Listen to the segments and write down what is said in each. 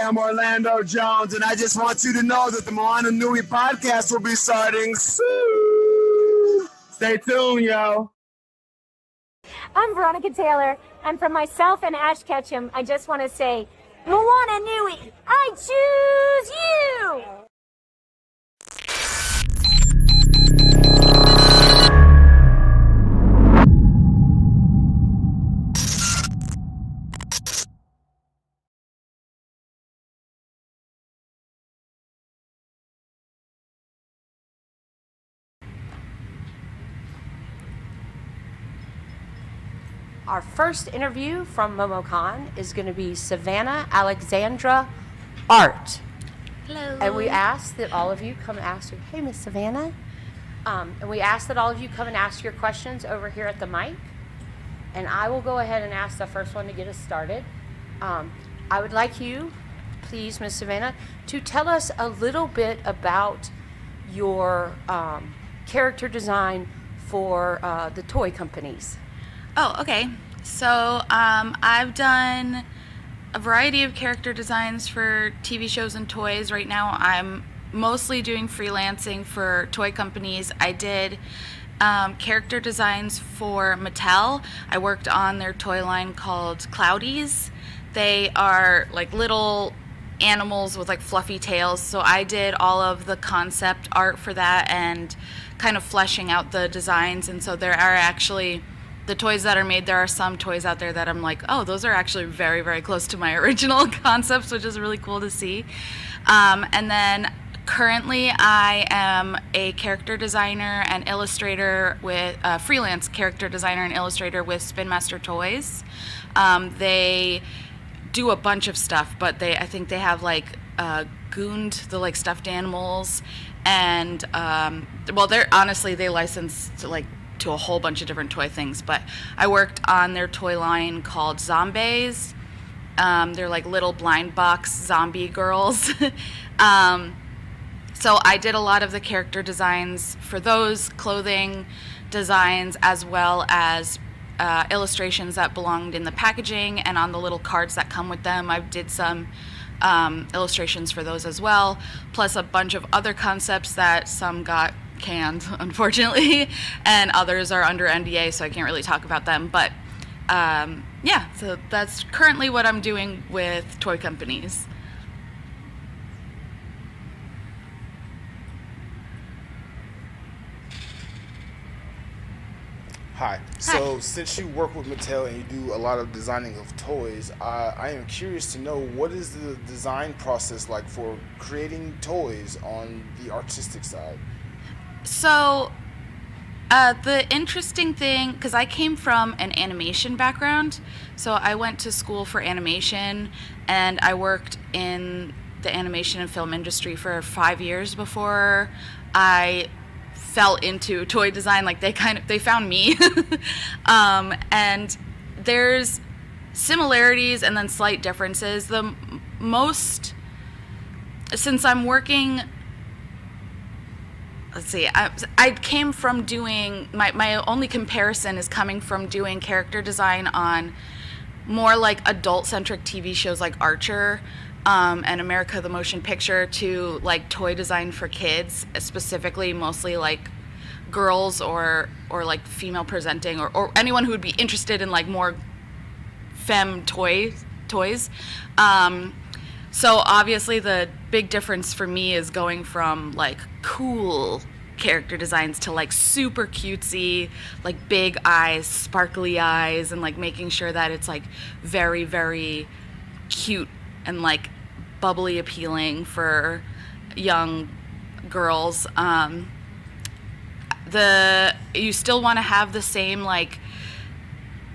am Orlando Jones, and I just want you to know that the Moana Nui Podcast will be starting soon. Stay tuned, yo. I'm Veronica Taylor, and from myself and Ash Ketchum, I just want to say, Moana Nui, I choose you! Our first interview from MomoCon is going to be Savannah Alexandra Art. Hello. And we ask that all of you come ask her, hey, Miss Savannah. And we ask that all of you come and ask your questions over here at the mic. And I will go ahead and ask the first one to get us started. I would like you, please, Miss Savannah, to tell us a little bit about your character design for the toy companies. Oh, okay. So I've done a variety of character designs for TV shows and toys. Right now I'm mostly doing freelancing for toy companies. I did character designs for Mattel. I worked on their toy line called Cloudies. They are like little animals with like fluffy tails. So I did all of the concept art for that and kind of fleshing out the designs. And so there are actually the toys that are made, there are some toys out there that I'm like, oh, those are actually very, very close to my original concepts, which is really cool to see. And then currently I am a character designer and illustrator with freelance character designer and illustrator with Spin Master Toys. They do a bunch of stuff, but I think they have like Goond, the like stuffed animals, and they license to a whole bunch of different toy things, but I worked on their toy line called Zombies. They're like little blind box zombie girls. So I did a lot of the character designs for those, clothing designs, as well as illustrations that belonged in the packaging and on the little cards that come with them. I did some illustrations for those as well, plus a bunch of other concepts that some got canned, unfortunately, and others are under NDA, so I can't really talk about them. But so that's currently what I'm doing with toy companies. Hi. So since you work with Mattel and you do a lot of designing of toys, I am curious to know, what is the design process like for creating toys on the artistic side? So the interesting thing, because I came from an animation background, so I went to school for animation and I worked in the animation and film industry for 5 years before I fell into toy design. Like they found me. And there's similarities and then slight differences. The most, since I'm working, I came from doing, my only comparison is coming from doing character design on more like adult-centric TV shows like Archer and America the Motion Picture, to like toy design for kids, specifically mostly like girls or like female presenting or anyone who would be interested in like more femme toys. So obviously the big difference for me is going from like cool character designs to like super cutesy, like big eyes, sparkly eyes, and like making sure that it's like very, very cute and like bubbly appealing for young girls. You still want to have the same like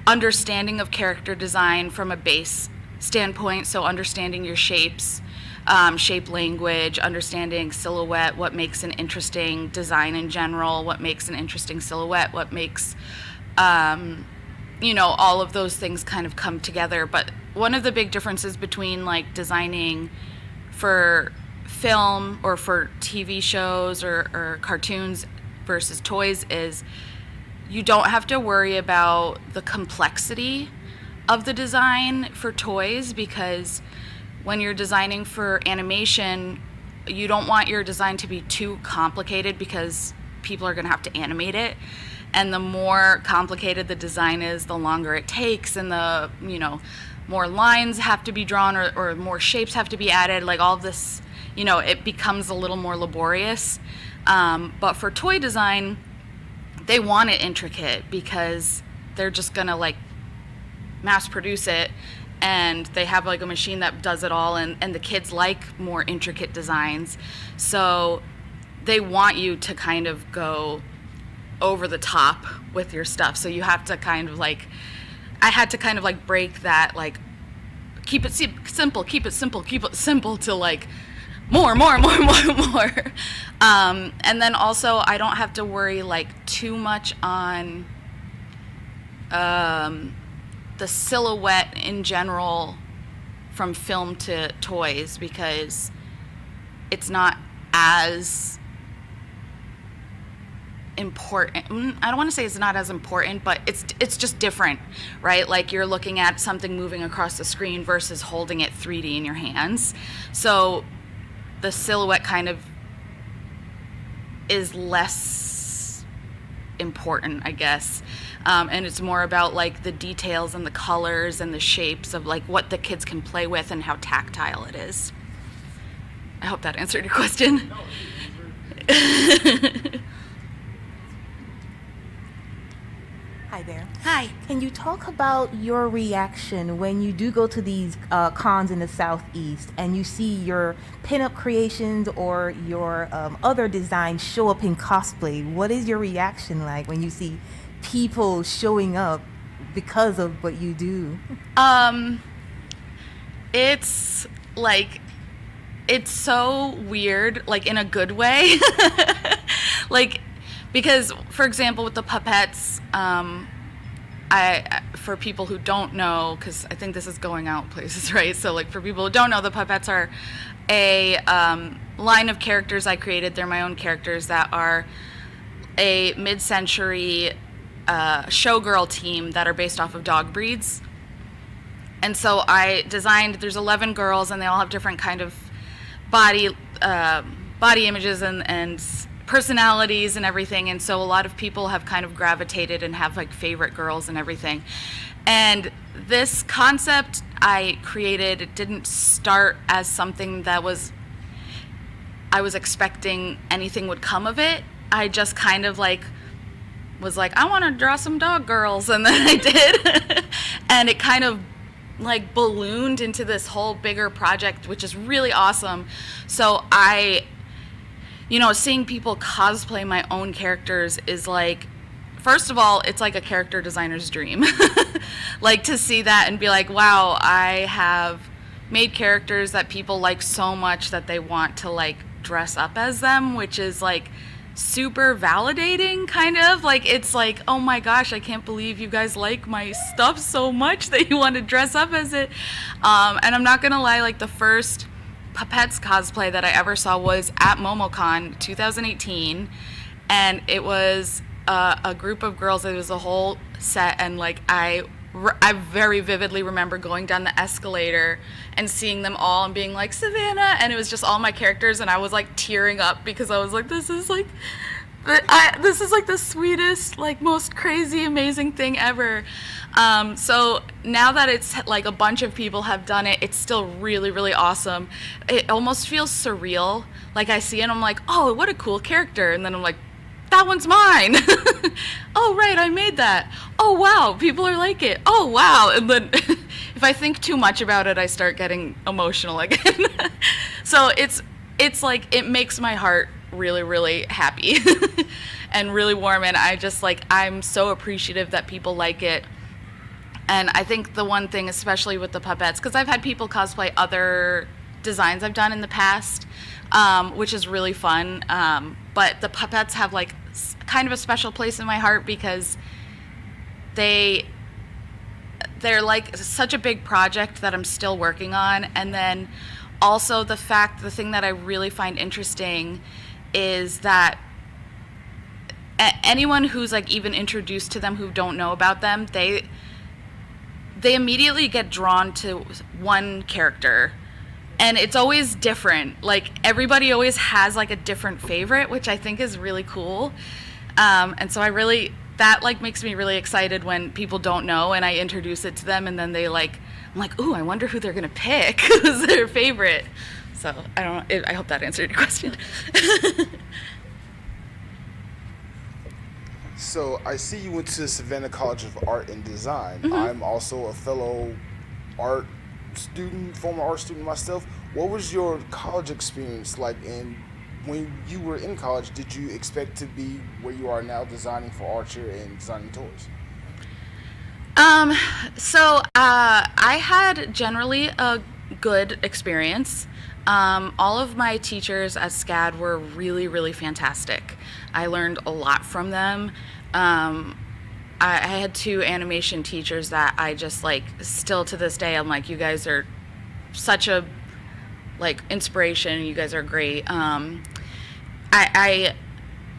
understanding of character design from a base standpoint, so understanding your shapes, shape language, understanding silhouette, what makes an interesting design in general, what makes an interesting silhouette, what makes all of those things kind of come together. But one of the big differences between like designing for film or for TV shows or cartoons versus toys is you don't have to worry about the complexity of the design for toys, because when you're designing for animation, you don't want your design to be too complicated because people are going to have to animate it. And the more complicated the design is, the longer it takes, and the, more lines have to be drawn, or more shapes have to be added, like all of this, it becomes a little more laborious. But for toy design, they want it intricate because they're just going to like mass produce it, and they have like a machine that does it all, and the kids like more intricate designs. So they want you to kind of go over the top with your stuff. So you have to kind of like, I had to kind of like break that, like keep it simple, keep it simple to like more. And then also I don't have to worry like too much on the silhouette in general from film to toys, because it's not as important. I don't want to say it's not as important, but it's just different, right? Like you're looking at something moving across the screen versus holding it 3D in your hands. So the silhouette kind of is less important, I guess. And it's more about like the details and the colors and the shapes of like what the kids can play with and how tactile it is. I hope that answered your question. Hi there. Hi. Can you talk about your reaction when you do go to these cons in the Southeast and you see your pinup creations or your other designs show up in cosplay? What is your reaction like when you see people showing up because of what you do? It's like, it's so weird, like in a good way. Like, because, for example, with the puppets, for people who don't know, because I think this is going out places, right? So, like, for people who don't know, the puppets are a line of characters I created. They're my own characters that are a mid-century showgirl team that are based off of dog breeds. And so I designed, there's 11 girls, and they all have different kind of body images and personalities and everything, and so a lot of people have kind of gravitated and have like favorite girls and everything. And this concept I created, it didn't start as something that I was expecting anything would come of it. I just kind of like was like, I want to draw some dog girls, and then I did. And it kind of like ballooned into this whole bigger project, which is really awesome. So seeing people cosplay my own characters is like, first of all, it's like a character designer's dream. Like to see that and be like, wow, I have made characters that people like so much that they want to like dress up as them, which is like super validating, kind of. Like, it's like, oh my gosh, I can't believe you guys like my stuff so much that you want to dress up as it. And I'm not gonna lie, like the first Puppets cosplay that I ever saw was at MomoCon 2018, and it was a group of girls. It was a whole set, and like I very vividly remember going down the escalator and seeing them all and being like, Savannah, and it was just all my characters, and I was like tearing up because I was like, this is like the sweetest, like most crazy, amazing thing ever. So now that it's like a bunch of people have done it, it's still really, really awesome. It almost feels surreal. Like I see it and I'm like, oh, what a cool character. And then I'm like, that one's mine. Oh, right, I made that. Oh, wow, people are like it. Oh, wow. And then if I think too much about it, I start getting emotional again. So it's like, it makes my heart really, really happy and really warm. And I'm so appreciative that people like it. And I think the one thing, especially with the puppets, because I've had people cosplay other designs I've done in the past, which is really fun. But the puppets have like kind of a special place in my heart because they're like such a big project that I'm still working on. And then also the thing that I really find interesting is that anyone who's like even introduced to them who don't know about them, they immediately get drawn to one character and it's always different. Like, everybody always has like a different favorite, which I think is really cool. And so that like makes me really excited when people don't know and I introduce it to them, and then I'm like, ooh, I wonder who they're gonna pick. Who's their favorite? So I hope that answered your question. So I see you went to Savannah College of Art and Design. Mm-hmm. I'm also a fellow art student, former art student myself. What was your college experience like? And when you were in college, did you expect to be where you are now, designing for Archer and designing toys? So I had generally a good experience. All of my teachers at SCAD were really, really fantastic. I learned a lot from them. I had 2 animation teachers that I just like, still to this day, I'm like, you guys are such a like inspiration. You guys are great. I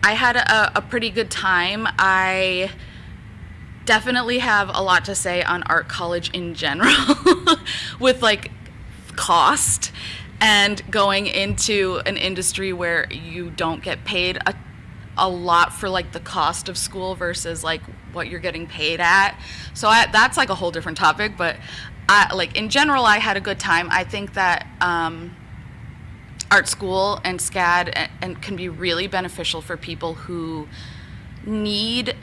had a pretty good time. I definitely have a lot to say on art college in general with like cost and going into an industry where you don't get paid a lot for like the cost of school versus like what you're getting paid at. So that's like a whole different topic, but like in general, I had a good time. I think that art school and SCAD and can be really beneficial for people who need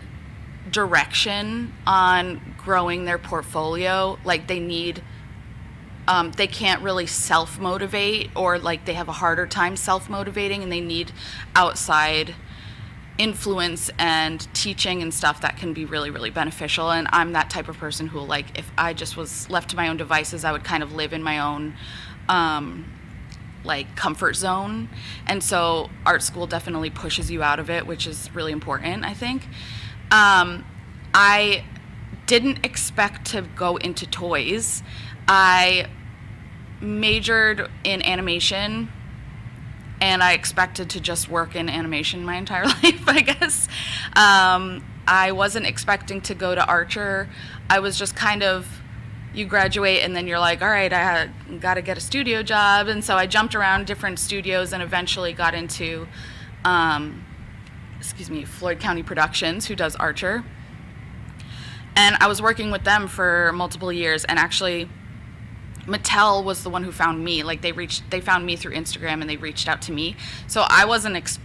direction on growing their portfolio. Like they can't really self-motivate, or like they have a harder time self-motivating, and they need outside influence and teaching and stuff that can be really, really beneficial. And I'm that type of person who, like, if I just was left to my own devices, I would kind of live in my own like comfort zone. And so art school definitely pushes you out of it, which is really important, I think. I didn't expect to go into toys. I majored in animation, and I expected to just work in animation my entire life, I guess. I wasn't expecting to go to Archer. I was just kind of, you graduate and then you're like, all right, I got to get a studio job. And so I jumped around different studios and eventually got into, Floyd County Productions, who does Archer. And I was working with them for multiple years, and actually Mattel was the one who found me. Like they found me through Instagram and they reached out to me. So I wasn't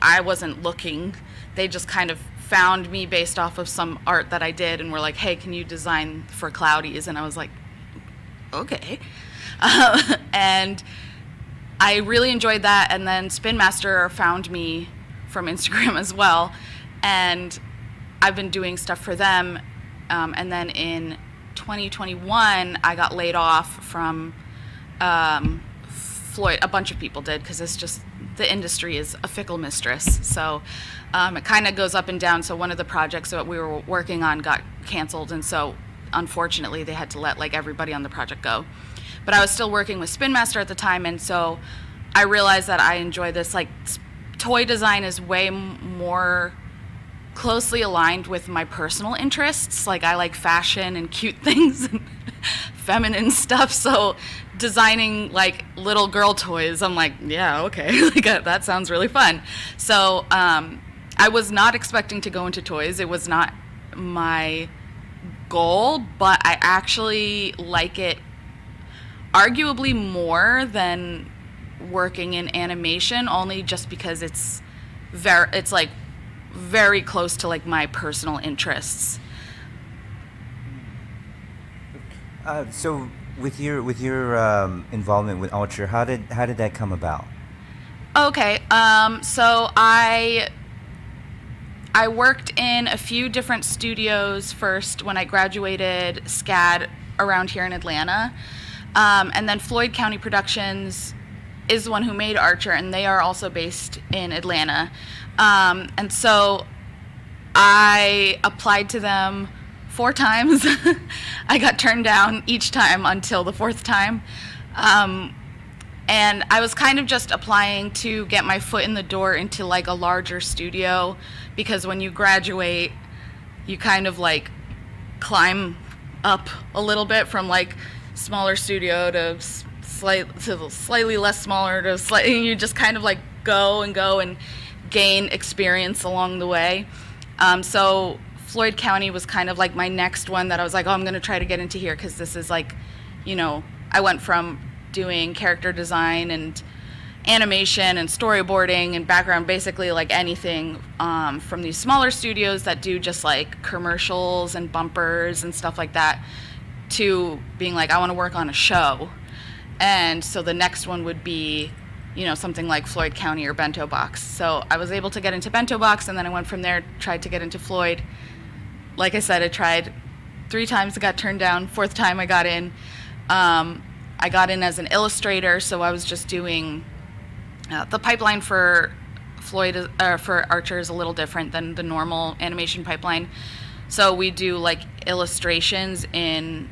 I wasn't looking. They just kind of found me based off of some art that I did and were like, hey, can you design for Cloudies? And I was like, okay. And I really enjoyed that. And then Spin Master found me from Instagram as well. And I've been doing stuff for them. And then in 2021, I got laid off from Floyd. A bunch of people did, because it's just, the industry is a fickle mistress. So it kind of goes up and down. So one of the projects that we were working on got canceled, and so unfortunately they had to let like everybody on the project go. But I was still working with Spin Master at the time, and so I realized that I enjoy this. Like, toy design is way more closely aligned with my personal interests. Like, I like fashion and cute things and feminine stuff, so designing like little girl toys, I'm like, yeah, okay. Like, that sounds really fun. So I was not expecting to go into toys. It was not my goal, but I actually like it arguably more than working in animation, only just because it's like very close to like my personal interests. So with your involvement with Archer, how did that come about? Okay, so I worked in a few different studios first when I graduated SCAD around here in Atlanta, and then Floyd County Productions is the one who made Archer, and they are also based in Atlanta. And so I applied to them 4 times. I got turned down each time until the 4th time. And I was kind of just applying to get my foot in the door into like a larger studio, because when you graduate, you kind of like climb up a little bit from like smaller studio to slightly less smaller to you just kind of like go and gain experience along the way. So Floyd County was kind of like my next one that I was like, oh, I'm going to try to get into here, because this is like, you know, I went from doing character design and animation and storyboarding and background, basically like anything, from these smaller studios that do just like commercials and bumpers and stuff like that, to being like, I want to work on a show. And so the next one would be, you know, something like Floyd County or Bento Box. So I was able to get into Bento Box, and then I went from there, tried to get into Floyd. Like I said, I tried 3 times, got turned down. 4th time I got in. I got in as an illustrator, so I was just doing the pipeline for Floyd, for Archer is a little different than the normal animation pipeline. So we do like illustrations in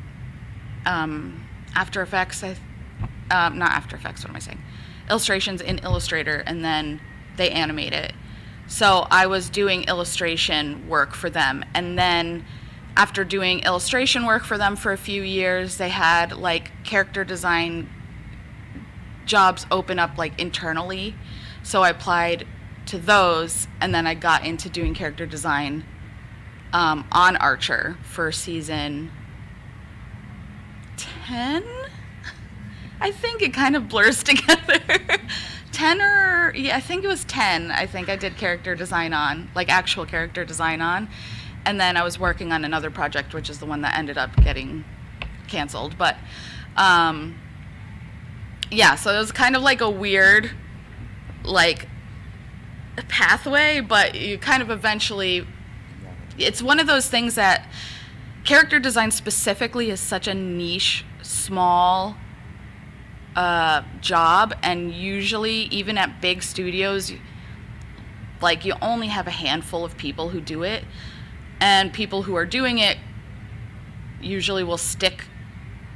After Effects, not After Effects, what am I saying? Illustrations in Illustrator, and then they animate it. So I was doing illustration work for them, and then after doing illustration work for them for a few years, they had like character design jobs open up like internally. So I applied to those, and then I got into doing character design on Archer for season 10. I think it kind of blurs together. 10 or, yeah, I think it was 10. I think I did character design on, like actual character design on. And then I was working on another project, which is the one that ended up getting canceled. But, yeah, so it was kind of like a weird, like, pathway, but you kind of eventually, it's one of those things that character design specifically is such a niche, small job, and usually even at big studios, like you only have a handful of people who do it, and people who are doing it usually will stick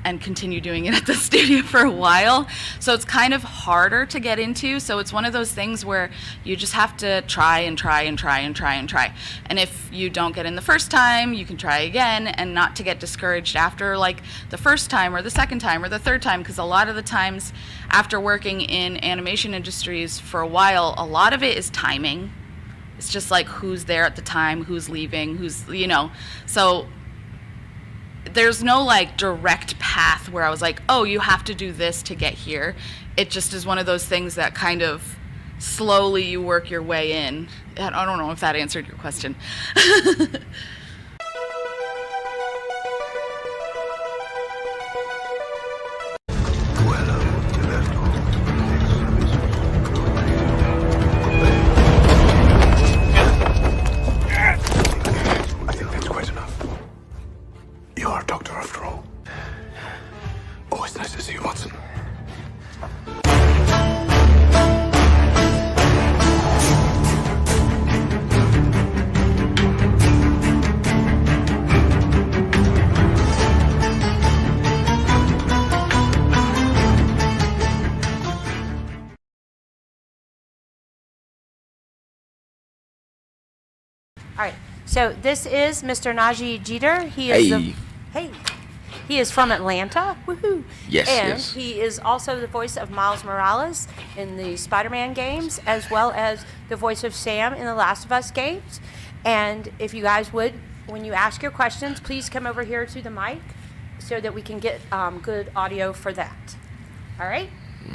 and continue doing it at the studio for a while. So it's kind of harder to get into. So it's one of those things where you just have to try and try and try and try and try. And if you don't get in the first time, you can try again, and not to get discouraged after like the first time or the second time or the third time, because a lot of the times after working in animation industries for a while, a lot of it is timing. It's just like who's there at the time, who's leaving, who's, you know. So there's no like direct path where I was like, oh, you have to do this to get here. It just is one of those things that kind of slowly you work your way in. I don't know if that answered your question. I think that's quite enough. You are a doctor after all. Always nice to see you, Watson. All right, so this is Mr. Nadji Jeter. He is he is from Atlanta. Woohoo! Yes, and yes. he is also the voice of Miles Morales in the Spider-Man games, as well as the voice of Sam in the Last of Us games. And if you guys would, when you ask your questions, please come over here to the mic so that we can get good audio for that. All right?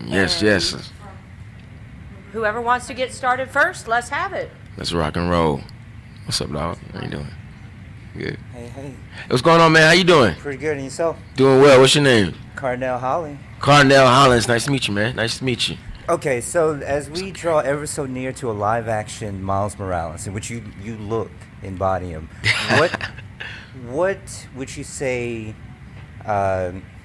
Yes, And yes. Whoever wants to get started first, let's have it. Let's rock and roll. What's up, dog? How you doing? Good. Hey. What's going on, man? How you doing? Pretty good. And yourself? Doing well. What's your name? Cardinal Holly. Carnell Hollins. Nice to meet you, man. Nice to meet you. Okay, so as we draw ever so near to a live-action Miles Morales, in which you look, embody him, what would you say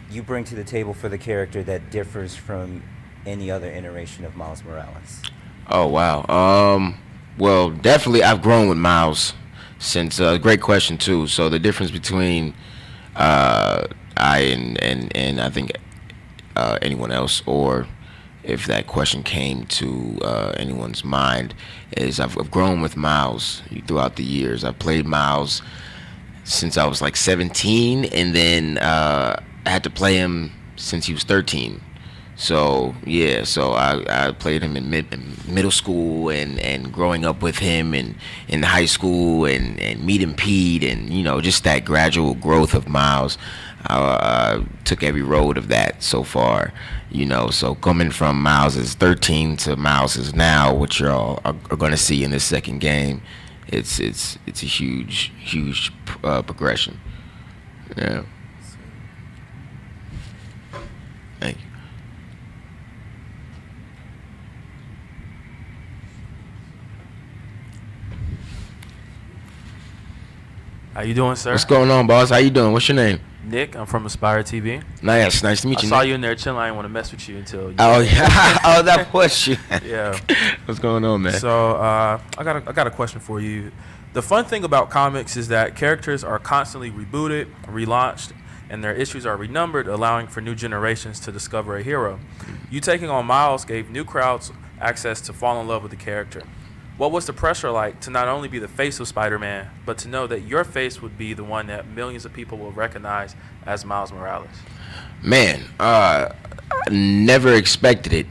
you bring to the table for the character that differs from any other iteration of Miles Morales? Oh, wow. Well, definitely I've grown with Miles since, great question too. So the difference between I and I think anyone else, or if that question came to anyone's mind, is I've grown with Miles throughout the years. I've played Miles since I was like 17, and then I had to play him since he was 13. So yeah, so I played him in middle school and growing up with him and in high school and meeting Pete and just that gradual growth of Miles. I took every road of that so far, so coming from Miles is 13 to Miles is now, what you all are going to see in this second game. It's a huge progression. Yeah. Thank you. How you doing, sir? What's going on, boss? How you doing? What's your name? Nick. I'm from Aspire TV. Nice to meet you. I saw Nick. you in there chilling. I didn't want to mess with you until. Oh yeah. Oh, that was you. Yeah. What's going on, man? So I got a question for you. The fun thing about comics is that characters are constantly rebooted, relaunched, and their issues are renumbered, allowing for new generations to discover a hero. You taking on Miles gave new crowds access to fall in love with the character. What was the pressure like to not only be the face of Spider-Man, but to know that your face would be the one that millions of people will recognize as Miles Morales? Man, I never expected it.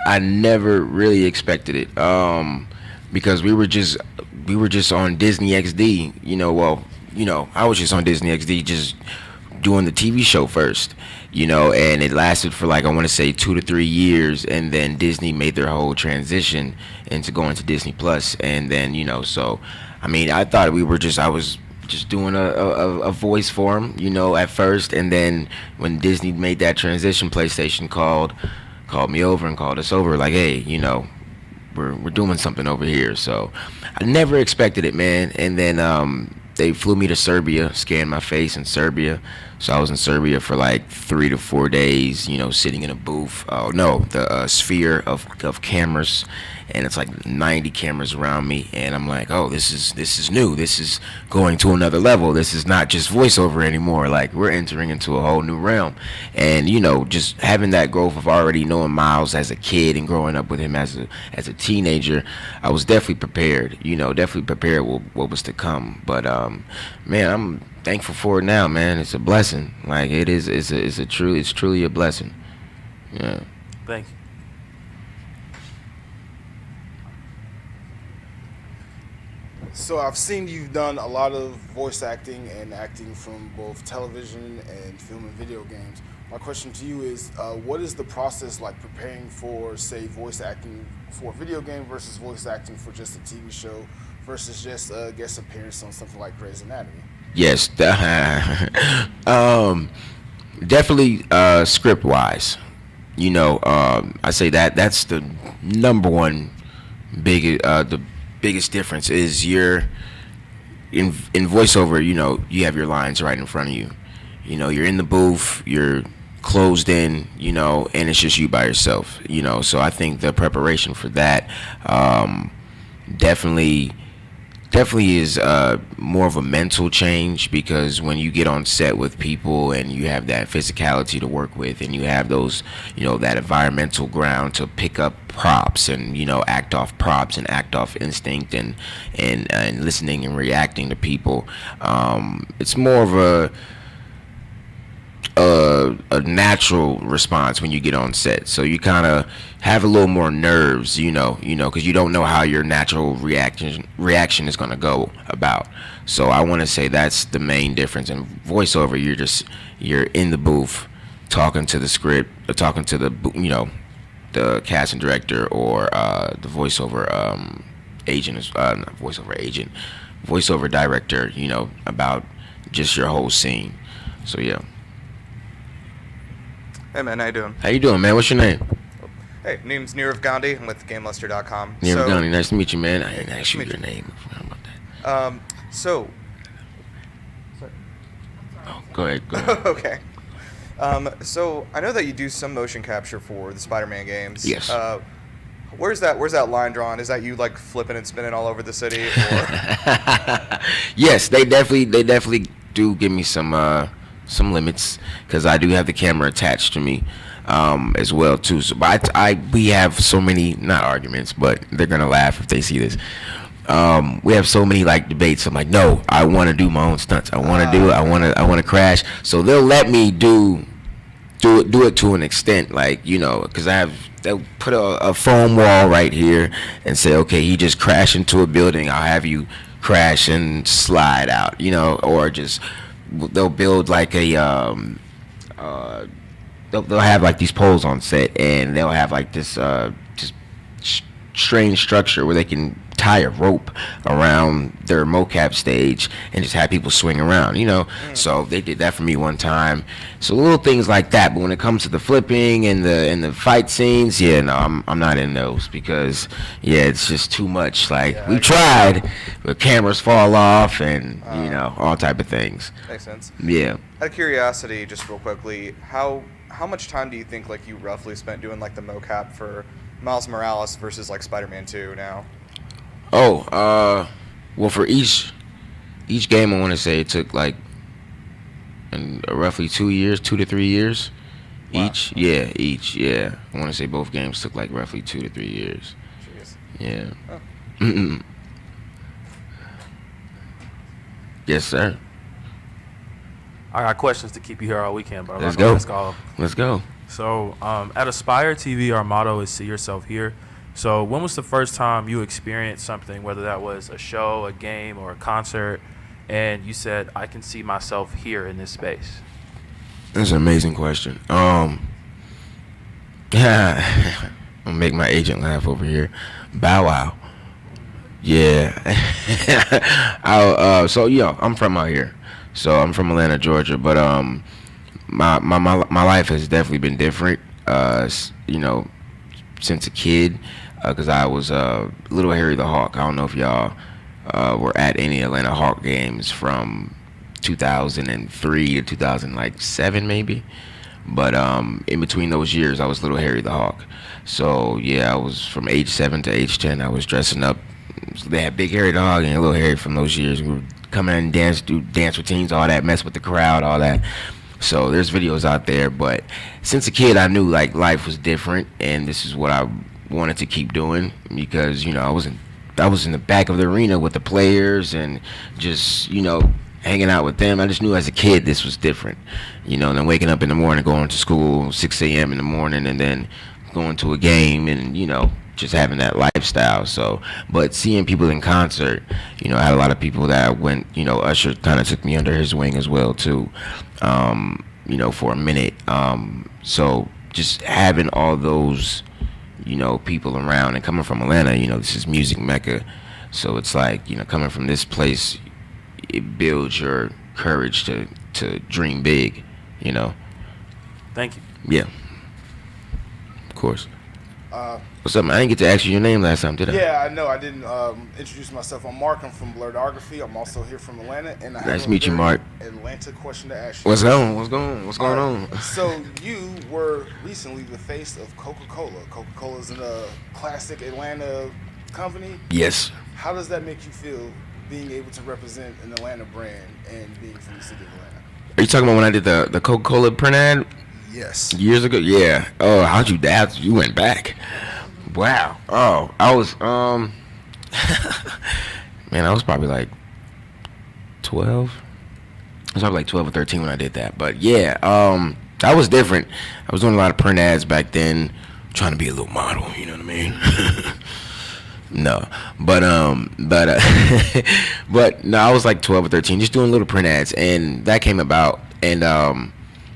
I never really expected it. Because we were just on Disney XD. I was just on Disney XD just doing the TV show first. And it lasted for I want to say 2 to 3 years, and then Disney made their whole transition into going to Disney Plus, and then so I thought I was just doing a voice for him, at first, and then when Disney made that transition, PlayStation called me over and called us over hey, we're doing something over here. So I never expected it, man. And then they flew me to Serbia, scanned my face in Serbia. So I was in Serbia for 3 to 4 days, sitting in a booth. The sphere of cameras, and it's 90 cameras around me, and I'm this is new. This is going to another level. This is not just voiceover anymore. We're entering into a whole new realm. And just having that growth of already knowing Miles as a kid and growing up with him as a teenager, I was definitely prepared. Definitely prepared what was to come. But man, I'm thankful for it now, man. It's a blessing. It's truly a blessing. Yeah. Thank you. So I've seen you've done a lot of voice acting and acting from both television and film and video games. My question to you is, what is the process like preparing for, say, voice acting for a video game versus voice acting for just a TV show versus just a guest appearance on something like Grey's Anatomy? Yes, definitely script-wise. I say that's the number one the biggest difference is you're in voiceover. You have your lines right in front of you. You're in the booth, you're closed in, and it's just you by yourself. So I think the preparation for that definitely is more of a mental change, because when you get on set with people and you have that physicality to work with, and you have those, that environmental ground to pick up props and, act off props and act off instinct and listening and reacting to people, it's more of a natural response when you get on set. So you kind of have a little more nerves, because you don't know how your natural reaction is going to go about. So I want to say that's the main difference. In voiceover, you're in the booth talking to the script, or talking to the casting director, or the voiceover agent, not voiceover agent, voiceover director, about just your whole scene. So yeah. Hey man, how you doing? How you doing, man? What's your name? Hey, name's Nirav Gandhi. I'm with GameLuster.com. Nirav Gandhi, nice to meet you, man. I didn't ask you your name. I forgot about that. Sorry. Oh, go ahead. Okay. So I know that you do some motion capture for the Spider-Man games. Yes. Where's that line drawn? Is that you flipping and spinning all over the city? Or? Yes, they definitely do give me some limits, because I do have the camera attached to me as well too. So, but we have so many, not arguments, but they're gonna laugh if they see this. We have so many debates. I'm no, I want to do my own stunts. I want to do it. I want to crash. So they'll let me do do it to an extent, like, you know, because they'll put a foam wall right here and say, okay, he just crashed into a building, I'll have you crash and slide out, you know, or just they'll build like a they'll have like these poles on set, and they'll have like this just strange structure where they can tie a rope around their mocap stage and just have people swing around, you know. So they did that for me one time. So little things like that. But when it comes to the flipping and the fight scenes, yeah, no, I'm not in those, because yeah, it's just too much. Like, we tried, but cameras fall off and you know, all type of things. Makes sense. Yeah. Out of curiosity, just real quickly, how much time do you think like you roughly spent doing like the mocap for Miles Morales versus like Spider-Man 2 now? Oh, well, for each game, I want to say it took like roughly 2 to 3 years. Wow. Each. Yeah. I want to say both games took like roughly 2 to 3 years. Jeez. Yeah. Oh. Yes, sir. I got questions to keep you here all weekend, but Let's go. Let's go. So, at Aspire TV, our motto is "See yourself here." So, when was the first time you experienced something, whether that was a show, a game, or a concert, and you said, "I can see myself here in this space"? That's an amazing question. I'm gonna make my agent laugh over here. Bow Wow. Yeah. So I'm from out here. So I'm from Atlanta, Georgia, but my life has definitely been different. You know, since a kid, because I was Little Harry the Hawk. I don't know if y'all were at any Atlanta Hawk games from 2003 to 2007 maybe. But in between those years, I was Little Harry the Hawk. So yeah, I was from age 7 to age 10. I was dressing up. So they had Big Harry the Hawk and Little Harry from those years. We were coming in and do dance routines, all that, mess with the crowd, all that. So there's videos out there. But since a kid, I knew like life was different, and this is what I wanted to keep doing, because I was in the back of the arena with the players and just hanging out with them. I just knew as a kid this was different, and then waking up in the morning, going to school 6 a.m. in the morning, and then going to a game, and just having that lifestyle. So, but seeing people in concert, I had a lot of people that went, Usher kind of took me under his wing as well too, for a minute. So just having all those, people around, and coming from Atlanta, this is music mecca. So it's like, coming from this place, it builds your courage to dream big, Thank you. Yeah. Of course. What's up, man? I didn't get to ask you your name last time, did I? Yeah, I know. I didn't introduce myself. I'm Mark. I'm from Blurredography. I'm also here from Atlanta. And I nice to meet you, Mark. Atlanta question to ask you. What's going on? So you were recently the face of Coca-Cola. Coca-Cola is a classic Atlanta company. Yes. How does that make you feel, being able to represent an Atlanta brand and being from the city of Atlanta? Are you talking about when I did the Coca-Cola print ad? Yes. Years ago? Yeah. Oh, how'd you dad? You went back. Wow. Oh, I was man, I was probably like 12. I was probably like 12 or 13 when I did that. But yeah, that was different. I was doing a lot of print ads back then, trying to be a little model, you know what I mean? No. But but no, I was like 12 or 13, just doing little print ads, and that came about, and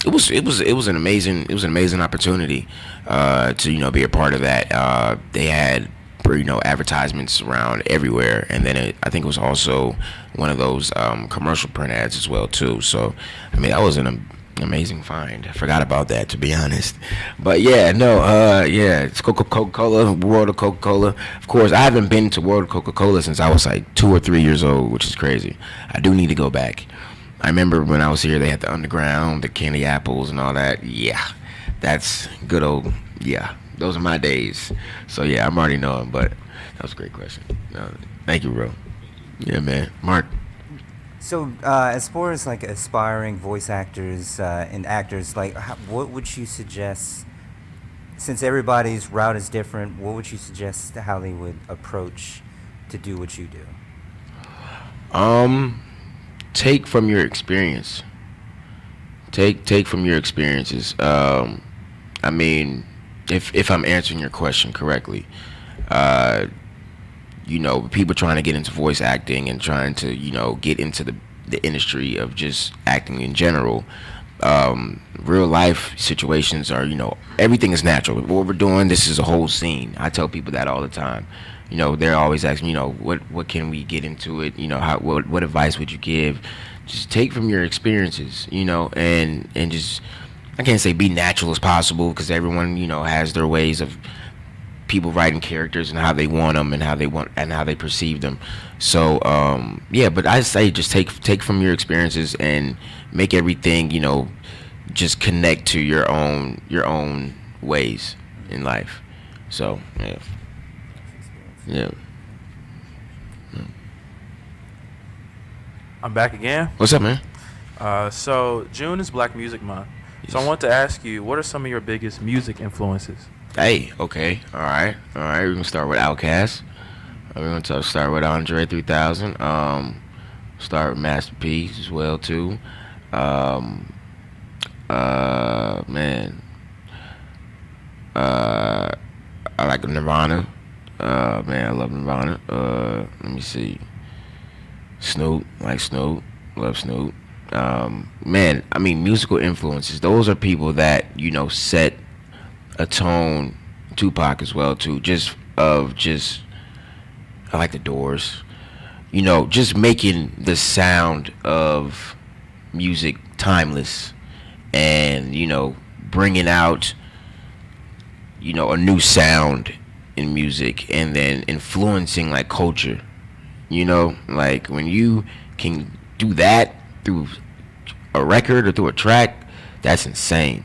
it was an amazing opportunity to be a part of that. They had advertisements around everywhere, and then I think it was also one of those commercial print ads as well too. So I mean, that was an amazing find. I forgot about that, to be honest. But yeah, no, it's Coca-Cola, World of Coca-Cola. Of course, I haven't been to World of Coca-Cola since I was like 2 or 3 years old, which is crazy. I do need to go back. I remember when I was here, they had the underground, the candy apples and all that. Yeah, that's good old, those are my days. So yeah, I'm already knowing, but that was a great question. Thank you, bro. Yeah, man. Mark. So as far as like aspiring voice actors and actors, like what would you suggest, since everybody's route is different, what would you suggest how they would approach to do what you do? Take from your experience. Take from your experiences. I mean, if I'm answering your question correctly, you know, people trying to get into voice acting and trying to, you know, get into the industry of just acting in general. Real life situations are, you know, everything is natural. What we're doing, this is a whole scene. I tell people that all the time. You know, they're always asking, you know, what can we get into it? You know, what advice would you give? Just take from your experiences, you know, and just, I can't say be natural as possible, because everyone, you know, has their ways of people writing characters and how they want them and how they perceive them. So yeah, but I say just take from your experiences and make everything, you know, just connect to your own ways in life. So yeah. I'm back again. What's up, man? So June is Black Music Month. Yes. So I want to ask you, what are some of your biggest music influences? Hey, okay, all right. We're gonna start with Outkast. We're gonna start with Andre 3000. Start with Master P as well too. Man. I like Nirvana. Man, I love Nirvana. Let me see. Snoop, like Snoop, love Snoop. Man, I mean, musical influences. Those are people that, you know, set a tone. Tupac as well too. I like the Doors. You know, just making the sound of music timeless, and, you know, bringing out, you know, a new sound in music, and then influencing like culture. You know, like when you can do that through a record or through a track, that's insane.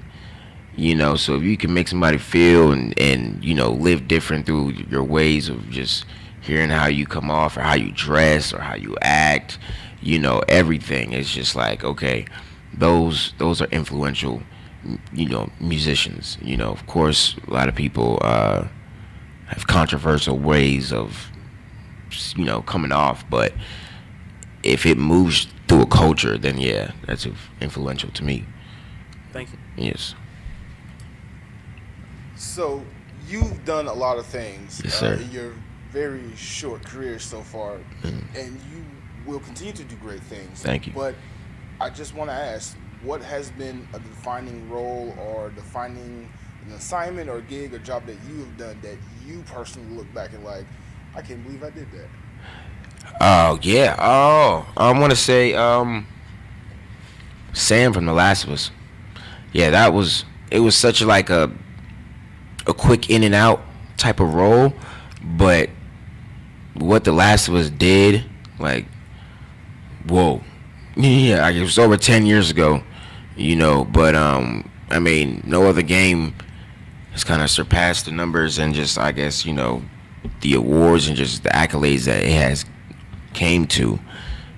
You know, so if you can make somebody feel and you know, live different through your ways of just hearing how you come off or how you dress or how you act, you know, everything is just like, okay, those are influential, you know, musicians. You know, of course, a lot of people have controversial ways of, you know, coming off, but if it moves through a culture, then yeah, that's influential to me. Thank you. Yes. So you've done a lot of things, yes, sir, in your very short career so far, and you will continue to do great things. Thank you. But I just want to ask, what has been a defining role or defining an assignment or gig or job that you have done that you personally look back and like, I can't believe I did that? Oh yeah. Oh, I want to say Sam from The Last of Us. Yeah, it was such like a quick in and out type of role, but what The Last of Us did, like, whoa. Yeah, it was over 10 years ago, you know, but I mean, no other game has kind of surpassed the numbers and just, I guess, you know, the awards and just the accolades that it has came to.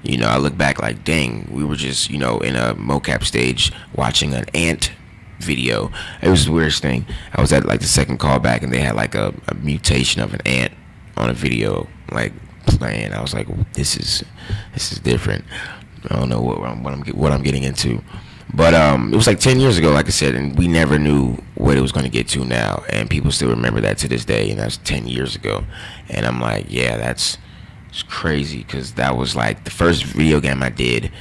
You know, I look back like, dang, we were just, you know, in a mocap stage watching an ant video. It was the weirdest thing. I was at like the second callback and they had like a mutation of an ant on a video, like playing. I was like, this is different. I don't know what I'm getting into. But it was like 10 years ago, like I said, and we never knew what it was going to get to now, and people still remember that to this day, and that's 10 years ago. And I'm like, yeah, it's crazy, because that was like the first video game I did,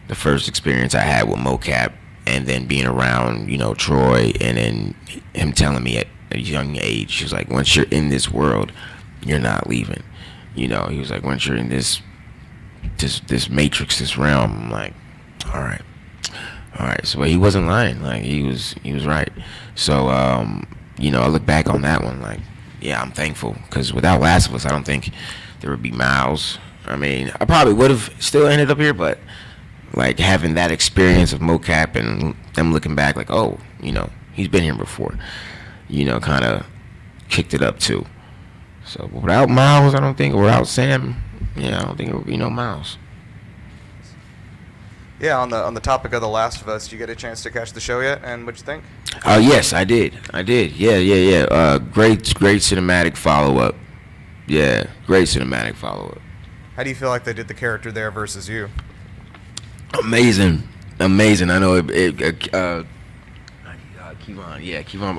the first experience I had with mocap, and then being around, you know, Troy, and then him telling me at a young age, he was like, once you're in this world, you're not leaving. You know, he was like, once you're in this matrix, this realm, I'm like, all right. So he wasn't lying. Like, he was right. So you know, I look back on that one like, yeah, I'm thankful, because without Last of Us, I don't think there would be Miles. I mean, I probably would have still ended up here, but like having that experience of mocap and them looking back like, oh, you know, he's been here before, you know, kind of kicked it up too. So without Miles, I don't think, or without Sam, yeah, I don't think it would be no Miles. Yeah, on the topic of The Last of Us, did you get a chance to catch the show yet? And what'd you think? Yes, I did. Yeah. Great cinematic follow-up. Yeah, great cinematic follow-up. How do you feel like they did the character there versus you? Amazing. amazing. I know Kevon. Yeah, Kevon.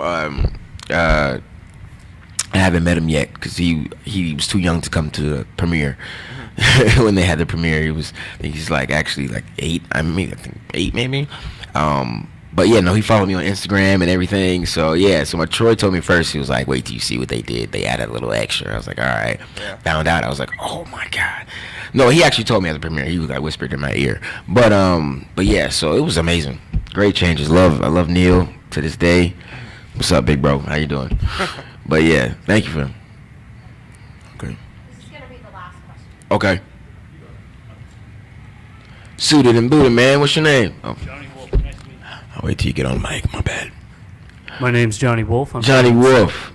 I haven't met him yet because he was too young to come to the premiere. When they had the premiere, I think he's like actually like 8. I think 8 maybe. But yeah, no, he followed me on Instagram and everything. So yeah, so my Troy told me first, he was like, wait till you see what they did. They added a little extra. I was like, all right. Yeah. Found out, I was like, oh my God. No, he actually told me at the premiere. He was like whispered in my ear. But yeah, so it was amazing. Great changes. I love Neil to this day. What's up, big bro? How you doing? But yeah, thank you for him. Okay. This is gonna be the last question. Okay. Suited and booted, man. What's your name? Oh. Johnny Wolf. Nice to meet you. I'll wait till you get on the mic. My bad. My name's Johnny Wolf. Johnny Wolf.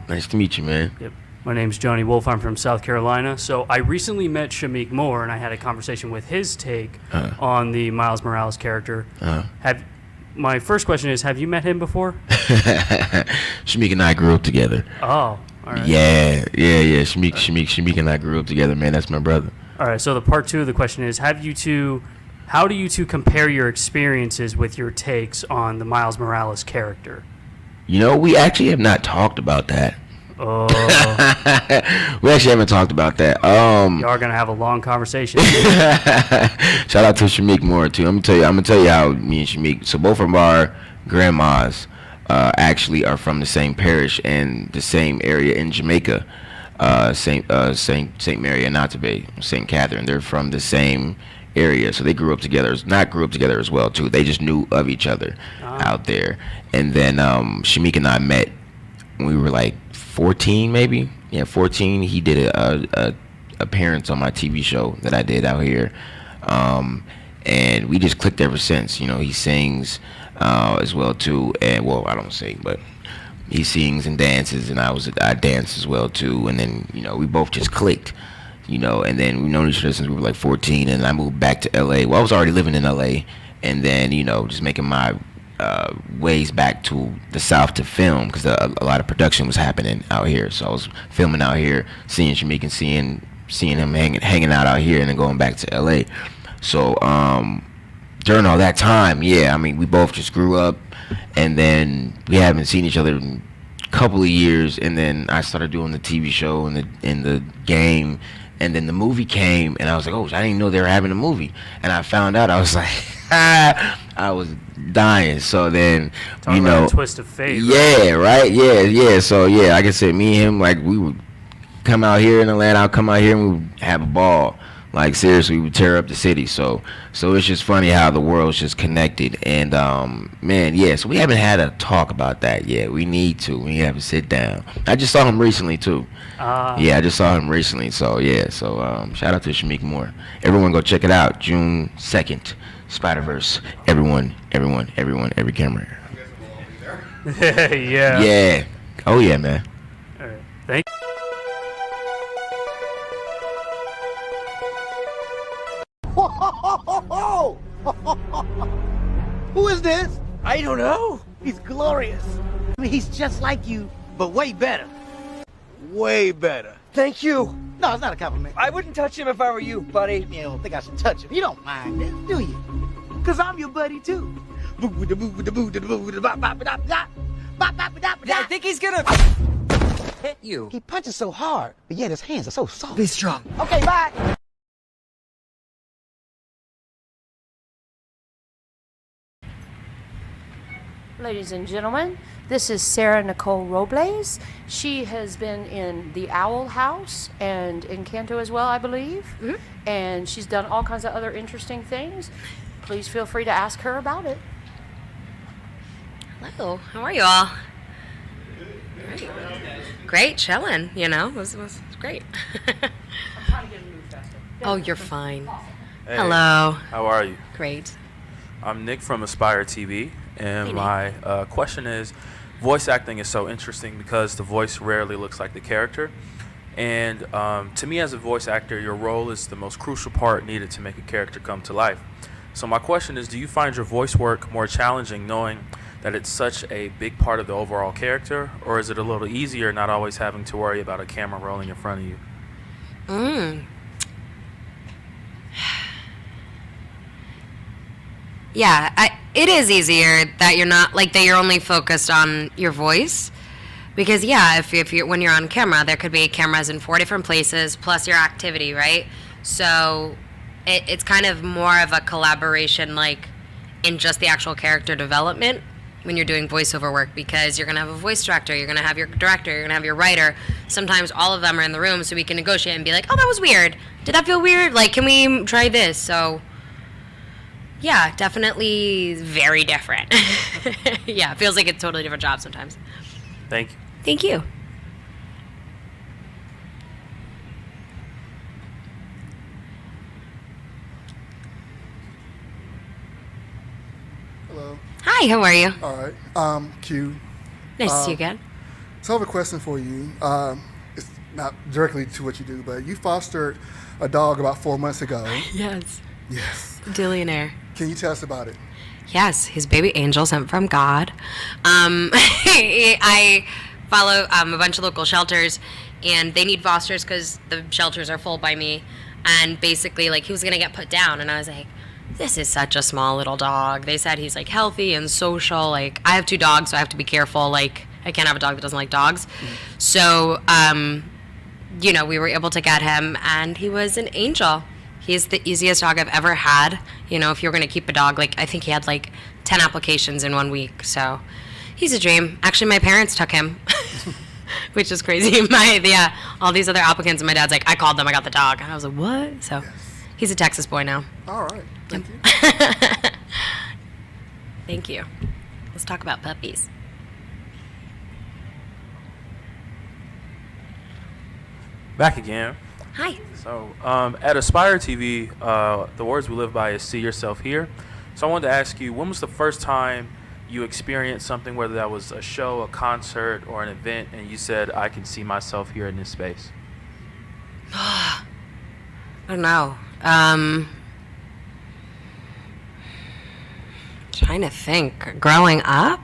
Nice to meet you, man. Yep. My name's Johnny Wolf. I'm from South Carolina. So I recently met Shameik Moore, and I had a conversation with his take on the Miles Morales character. My first question is, have you met him before? Shameik and I grew up together. Oh, all right. Yeah. Shameik and I grew up together, man. That's my brother. All right, so the part 2 of the question is, how do you two compare your experiences with your takes on the Miles Morales character? You know, we actually have not talked about that. Oh. We actually haven't talked about that. You are gonna have a long conversation. Shout out to Shameik Moore too. I'm gonna tell you how me and Shameik. So both of our grandmas actually are from the same parish and the same area in Jamaica. Saint Mary and Natabe, Saint Catherine. They're from the same area, so they grew up together. Not grew up together as well too. They just knew of each other out there. And then Shameik and I met when we were like 14, maybe. Yeah, 14. He did a appearance on my TV show that I did out here, and we just clicked ever since. You know, he sings as well too, and well, I don't sing, but he sings and dances, and I dance as well too. And then, you know, we both just clicked, you know. And then we've known each other since we were like 14, and I moved back to LA. Well, I was already living in LA, and then, you know, just making my ways back to the South to film, because a lot of production was happening out here. So I was filming out here, seeing Shameik and seeing him hanging out here, and then going back to LA. So during all that time, yeah, I mean, we both just grew up, and then we haven't seen each other in a couple of years, and then I started doing the TV show and the game, and then the movie came, and I was like, oh, I didn't even know they were having a movie. And I found out, I was like, I was dying. So then, Talk you about know, a twist of fate. yeah, right, yeah. So yeah, like I said, me and him, like, we would come out here in Atlanta, I'll come out here and we would have a ball. Like, seriously, we would tear up the city. So it's just funny how the world's just connected. And man, yeah, so we haven't had a talk about that yet. We need to. We have to sit down. I just saw him recently too. Yeah, I just saw him recently. So yeah, so shout out to Shameik Moore. Everyone go check it out. June 2nd, Spider-Verse. Everyone, every camera. Yeah. Yeah. Oh yeah, man. All right. Thank you. Who is this? I don't know. He's glorious. I mean, he's just like you, but way better. Way better. Thank you. No, it's not a compliment. I wouldn't touch him if I were you, buddy. You don't think I should touch him. You don't mind this, do you? Because I'm your buddy, too. I think he's gonna hit you. He punches so hard, but yet his hands are so soft. Be strong. Okay, bye. Ladies and gentlemen, this is Sarah-Nicole Robles. She has been in The Owl House and Encanto as well, I believe. Mm-hmm. And she's done all kinds of other interesting things. Please feel free to ask her about it. Hello, how are you all? Great, chilling, you know, it was great. I'm trying to get him moved faster. Oh, you're fine. Hey, hello. How are you? Great. I'm Nick from Aspire TV, and hey, my question is, voice acting is so interesting because the voice rarely looks like the character. And to me as a voice actor, your role is the most crucial part needed to make a character come to life. So my question is, do you find your voice work more challenging knowing that it's such a big part of the overall character, or is it a little easier not always having to worry about a camera rolling in front of you? Yeah, it is easier that you're not, like, that you're only focused on your voice. Because, yeah, if you when you're on camera, there could be cameras in 4 different places, plus your activity, right? So it's kind of more of a collaboration, like, in just the actual character development when you're doing voiceover work, because you're going to have a voice director, you're going to have your director, you're going to have your writer. Sometimes all of them are in the room, so we can negotiate and be like, oh, that was weird. Did that feel weird? Like, can we try this? So, yeah, definitely very different. Yeah, it feels like it's a totally different job sometimes. Thank you. Thank you. Hello. Hi, how are you? All right. Q. Nice to see you again. So I have a question for you. It's not directly to what you do, but you fostered a dog about 4 months ago. Yes. Yes. Billionaire. Can you tell us about it? Yes, his baby angel sent from God. I follow a bunch of local shelters, and they need fosters because the shelters are full by me. And basically, like, he was going to get put down, and I was like, this is such a small little dog. They said he's, like, healthy and social. Like, I have 2 dogs, so I have to be careful. Like, I can't have a dog that doesn't like dogs. Mm-hmm. So, you know, we were able to get him, and he was an angel. He's the easiest dog I've ever had. You know, if you're going to keep a dog, like, I think he had, like, 10 applications in 1 week. So, he's a dream. Actually, my parents took him, which is crazy. All these other applicants, and my dad's like, I called them, I got the dog. And I was like, what? So, he's a Texas boy now. All right. Thank you. Thank you. Let's talk about puppies. Back again. Hi. So, at Aspire TV, the words we live by is see yourself here. So I wanted to ask you, when was the first time you experienced something, whether that was a show, a concert, or an event, and you said, I can see myself here in this space? I don't know. Trying to think. Growing up?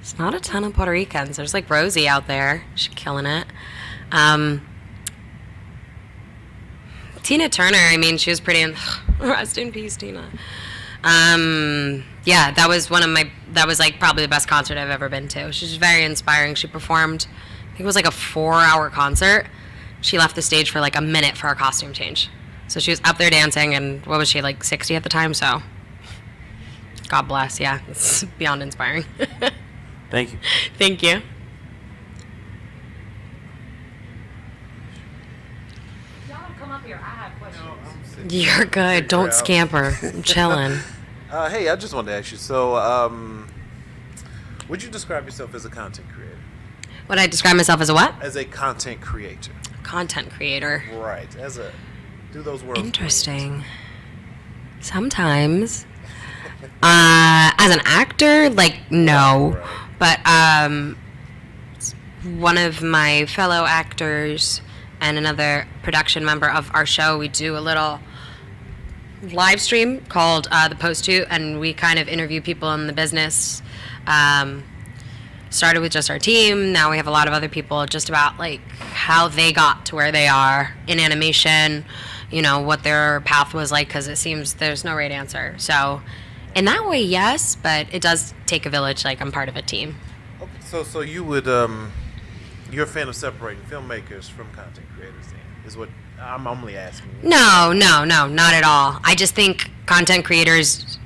It's not a ton of Puerto Ricans. There's, like, Rosie out there. She's killing it. Tina Turner, I mean, she was pretty rest in peace, Tina. Yeah, that was like probably the best concert I've ever been to. She's very inspiring. She performed, I think it was like a 4-hour concert. She left the stage for like a minute for a costume change. So she was up there dancing, and what was she, like 60 at the time? So God bless, yeah. It's beyond inspiring. Thank you. Thank you. You're good. Don't scamper. I'm chilling. Hey, I just wanted to ask you. So, would you describe yourself as a content creator? Would I describe myself as a what? As a content creator. Content creator. Right. Do those words. Interesting. Sometimes. As an actor, like, no. Right. But one of my fellow actors and another production member of our show, we do a little live stream called The Post 2, and we kind of interview people in the business. Started with just our team. Now we have a lot of other people, just about like how they got to where they are in animation, you know, what their path was like, because it seems there's no right answer. So in that way, yes, but it does take a village. Like, I'm part of a team. Okay, so you would you're a fan of separating filmmakers from content creators, then, is what I'm only asking. No, not at all. I just think content creators,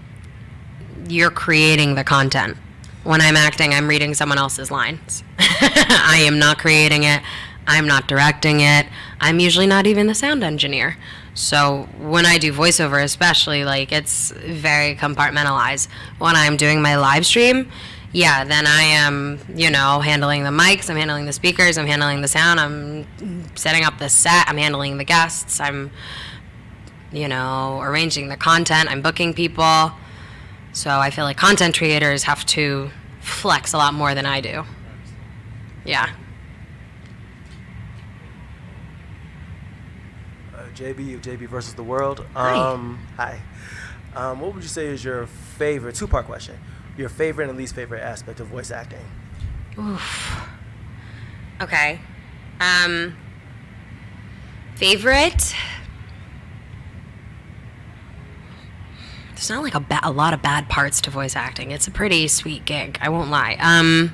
you're creating the content. When I'm acting, I'm reading someone else's lines. I am not creating it. I'm not directing it. I'm usually not even the sound engineer. So when I do voiceover especially, like, it's very compartmentalized. When I'm doing my live stream, yeah, then I am, you know, handling the mics, I'm handling the speakers, I'm handling the sound, I'm setting up the set, I'm handling the guests, I'm, you know, arranging the content, I'm booking people. So I feel like content creators have to flex a lot more than I do. Yeah. JB versus the world. Hi. What would you say is your favorite, 2-part question, your favorite and least favorite aspect of voice acting? Oof. Okay. Favorite? there's not like a lot of bad parts to voice acting. It's a pretty sweet gig, I won't lie.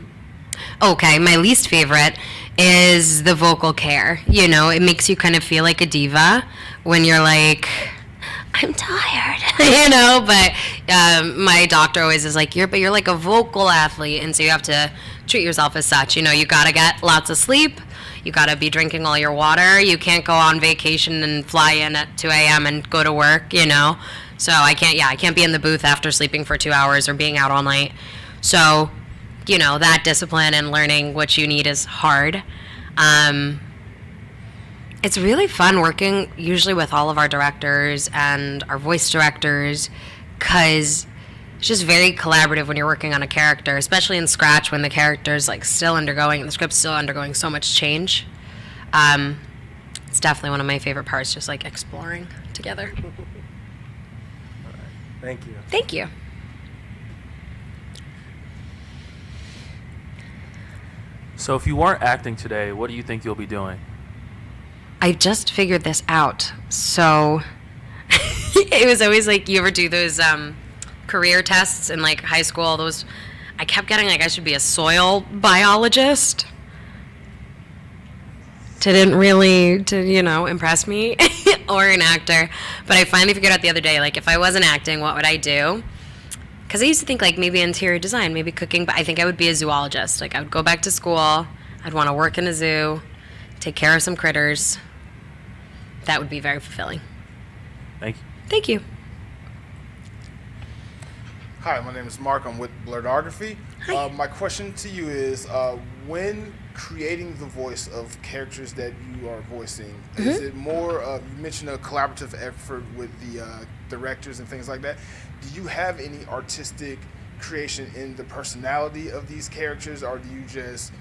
Okay, my least favorite is the vocal care. You know, it makes you kind of feel like a diva when you're like, I'm tired, you know, but my doctor always is like, you're like a vocal athlete, and so you have to treat yourself as such. You know, you gotta get lots of sleep, you gotta be drinking all your water, you can't go on vacation and fly in at 2 a.m. and go to work, you know, so I can't be in the booth after sleeping for 2 hours or being out all night. So, you know, that discipline and learning what you need is hard. It's really fun working usually with all of our directors and our voice directors, because it's just very collaborative when you're working on a character, especially in Scratch when the character's like still undergoing, the script's still undergoing so much change. It's definitely one of my favorite parts, just like exploring together. Thank you. Thank you. So if you weren't acting today, what do you think you'll be doing? I just figured this out. So it was always like, you ever do those career tests in like high school? Those, I kept getting like I should be a soil biologist. Didn't really, impress me, or an actor. But I finally figured out the other day, like if I wasn't acting, what would I do? Because I used to think like maybe interior design, maybe cooking, but I think I would be a zoologist. Like I would go back to school, I'd want to work in a zoo, take care of some critters. That would be very fulfilling. Thank you. Thank you. Hi, my name is Mark. I'm with Blurredography. My question to you is, when creating the voice of characters that you are voicing, is it more of, you mentioned a collaborative effort with the directors and things like that. Do you have any artistic creation in the personality of these characters, or do you just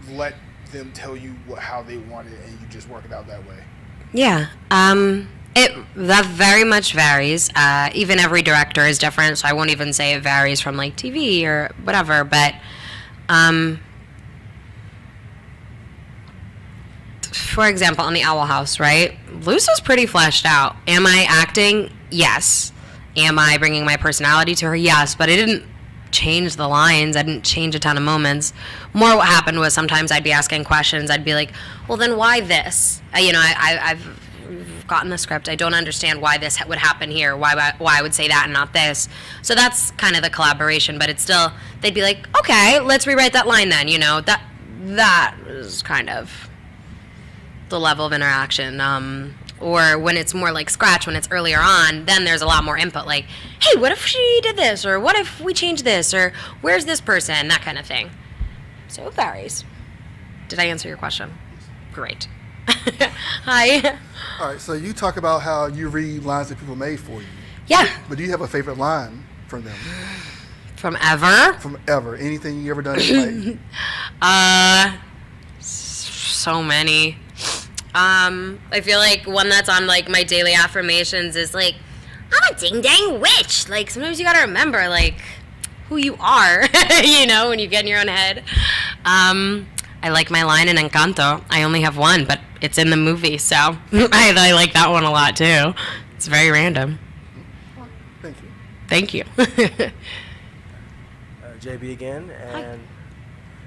let them tell you how they want it and you just work it out that way? Yeah, that very much varies. Even every director is different, so I won't even say it varies from like TV or whatever, but for example, on the Owl House, right? Lucy's pretty fleshed out. Am I acting? Yes. Am I bringing my personality to her? Yes, but I didn't change the lines. I didn't change a ton of moments. More what happened was sometimes I'd be asking questions. I'd be like, well, then why this? I've gotten the script. I don't understand why this would happen here, why I would say that and not this. So that's kind of the collaboration, but it's still, they'd be like, okay, let's rewrite that line then, that is kind of the level of interaction. Or when it's more like Scratch, when it's earlier on, then there's a lot more input, like, hey, what if she did this, or what if we changed this, or where's this person, that kind of thing. So it varies. Did I answer your question? Great. Hi. All right, so you talk about how you read lines that people made for you. Yeah. But do you have a favorite line from them? From ever? From ever. Anything you ever done? So many. I feel like one that's on like my daily affirmations is like, I'm a ding dang witch. Like sometimes you gotta remember like who you are, when you get in your own head. I like my line in Encanto. I only have one, but it's in the movie, so I like that one a lot too. It's very random. Thank you. Thank you. JB again, and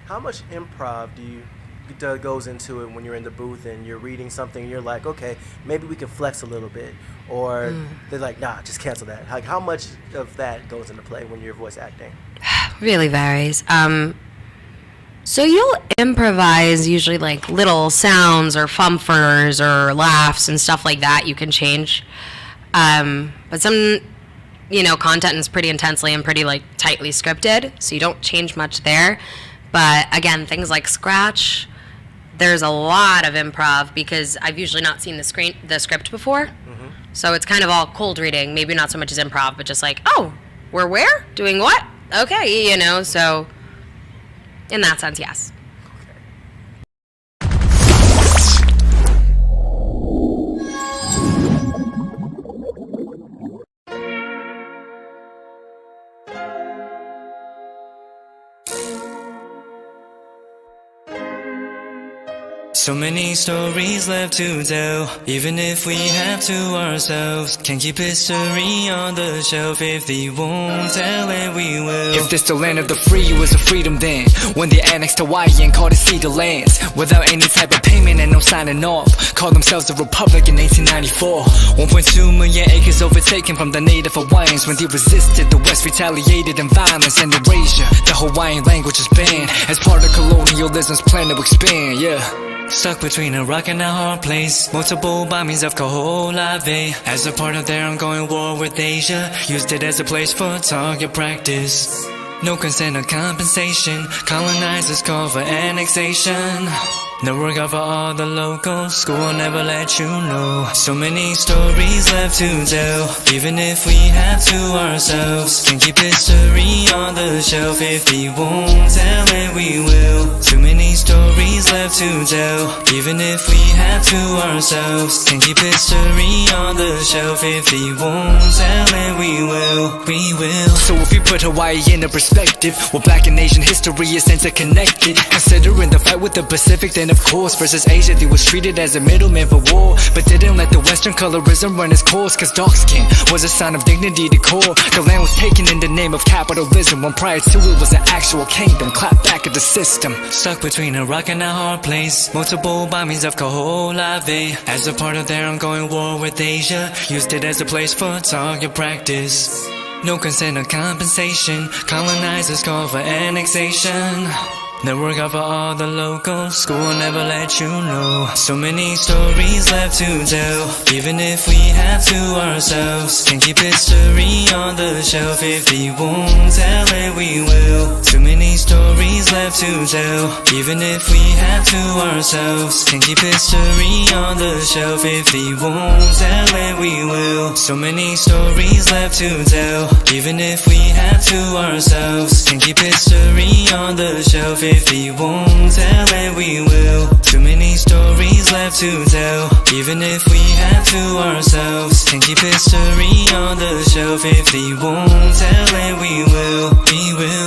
how much improv goes into it when you're in the booth and you're reading something and you're like, okay, maybe we can flex a little bit, or they're like, nah, just cancel that. Like, how much of that goes into play when you're voice acting? Really varies. So you'll improvise usually like little sounds or fumfers or laughs and stuff like that you can change. But some, content is pretty intensely and pretty like tightly scripted, so you don't change much there. But again, things like Scratch, there's a lot of improv because I've usually not seen the script before. So it's kind of all cold reading, maybe not so much as improv, but just like, oh, we're where? Doing what? Okay, so in that sense, yes. So many stories left to tell, even if we have to ourselves. Can't keep history on the shelf. If they won't tell it, we will. If this the land of the free, it was a freedom then, when they annexed Hawaii and called it cedar lands, without any type of payment and no signing off. Called themselves a republic in 1894. 1.2 million acres overtaken from the native Hawaiians. When they resisted, the West retaliated in violence and erasure. The Hawaiian language is banned as part of colonialism's plan to expand, yeah. Stuck between a rock and a hard place. Multiple bombings of Kaho'olawe as a part of their ongoing war with Asia. Used it as a place for target practice. No consent or compensation. Colonizers call for annexation. No regard for all the locals. School will never let you know. So many stories left to tell, even if we have to ourselves. Can't keep history on the shelf. If they won't tell it, we will. Too many stories left to tell, even if we have to ourselves. Can't keep history on the shelf. If they won't tell it, we will. We will. So if you put Hawaii into perspective, well, Black and Asian history is interconnected. Considering the fight with the Pacific, then of course versus Asia, they was treated as a middleman for war, but didn't let the Western colorism run its course. Cause dark skin was a sign of dignity to core. The land was taken in the name of capitalism, when prior to it was an actual kingdom. Clap back at the system. Stuck between a rock and a hard place. Multiple bombings of Kaho'olawe as a part of their ongoing war with Asia. Used it as a place for target practice. No consent or compensation. Colonizers call for annexation. No regard for all the locals. School will never let you know. So many stories left to tell, even if we have to ourselves. Can't keep history on the shelf. If they won't tell it, we will. Too many stories left to tell, even if we have to ourselves. Can't keep history on the shelf. If they won't tell it, we will. So many stories left to tell, even if we have to ourselves. Can't keep history on the shelf. If they won't tell it, we will. Too many stories left to tell, even if we have to ourselves. Can't keep history on the shelf. If they won't tell it, we will. We will.